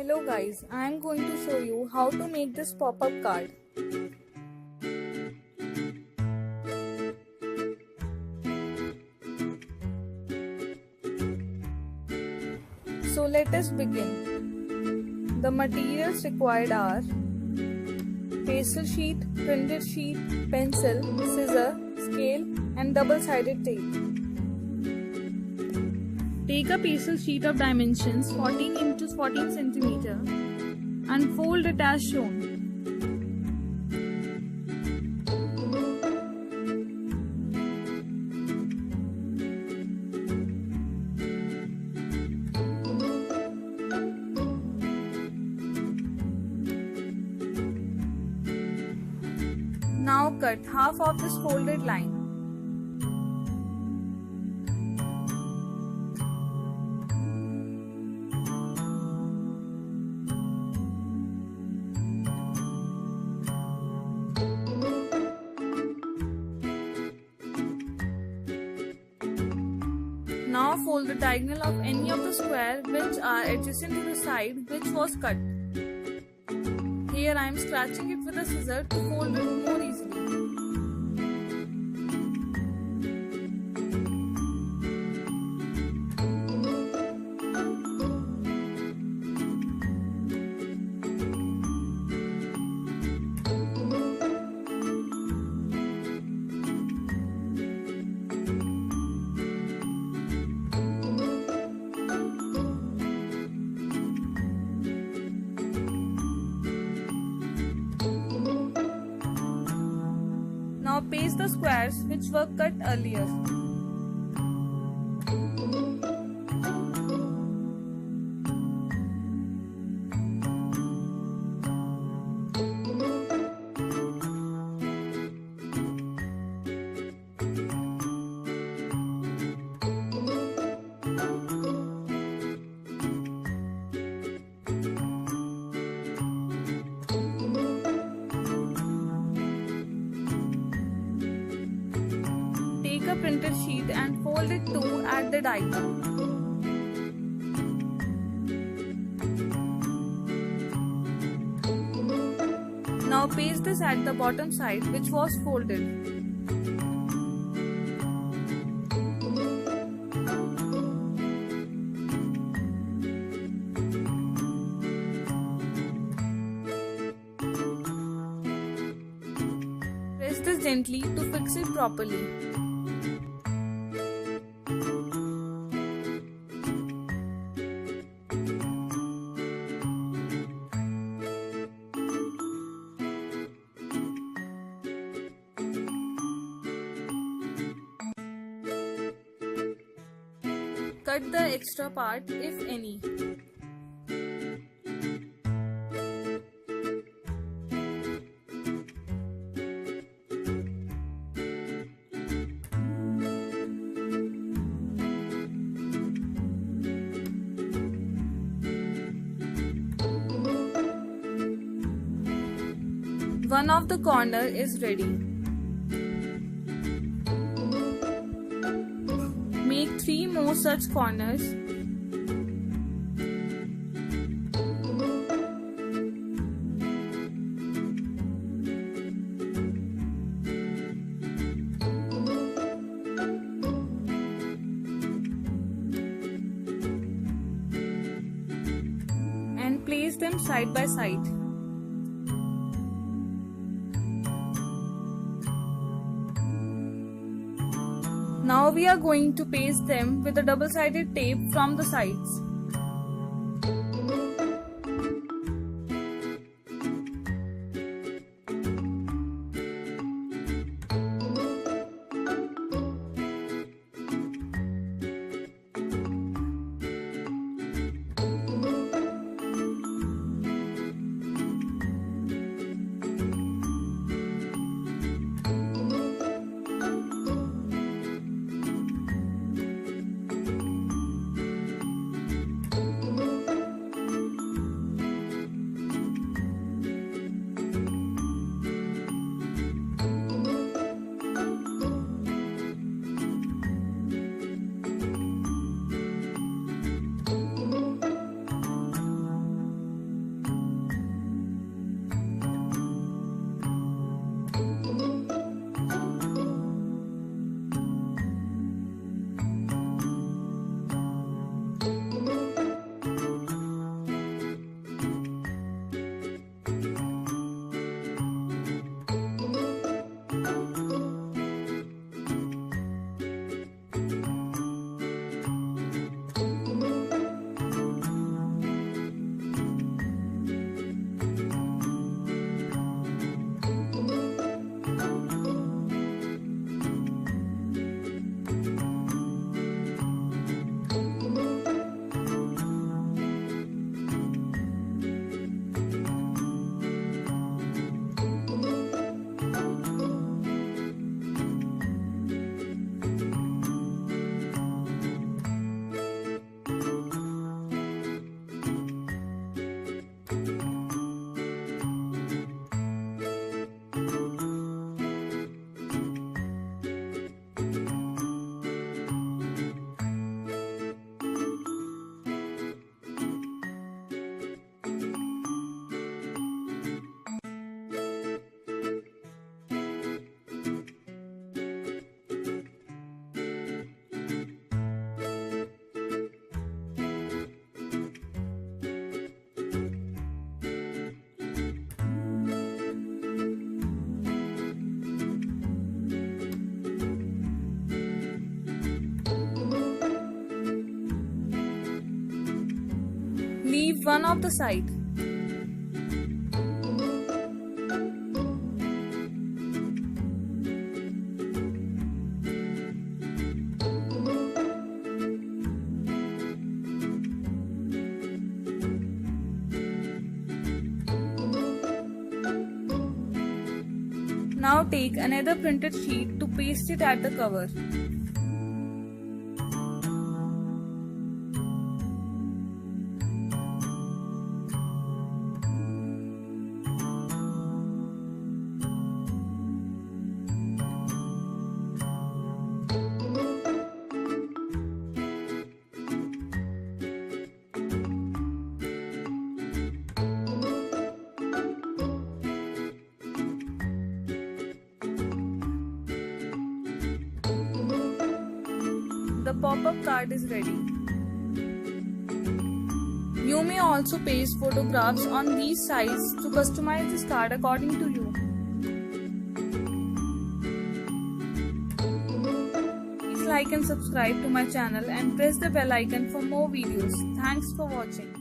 Hello guys, I am going to show you how to make this pop-up card. So let us begin. The materials required are pastel sheet, printed sheet, pencil, scissor, scale and double-sided tape. Take a pastel sheet of dimensions 14 into 14 cm and fold it as shown. Now cut half of this folded line. Now fold the diagonal of any of the square which are adjacent to the side which was cut. Here I am scratching it with a scissor to fold it more easily. Now paste the squares which were cut earlier. Take a printed sheet and fold it too at the diagonal. Now paste this at the bottom side which was folded. Press this gently to fix it properly. Cut the extra part if any. One of the corner is ready. Make 3 more such corners. And place them side by side. Now we are going to paste them with a double-sided tape from the sides. Leave one of the side. Now take another printed sheet to paste it at the cover. The pop-up card is ready. You may also paste photographs on these sides to customize this card according to you. Please like and subscribe to my channel and press the bell icon for more videos. Thanks for watching.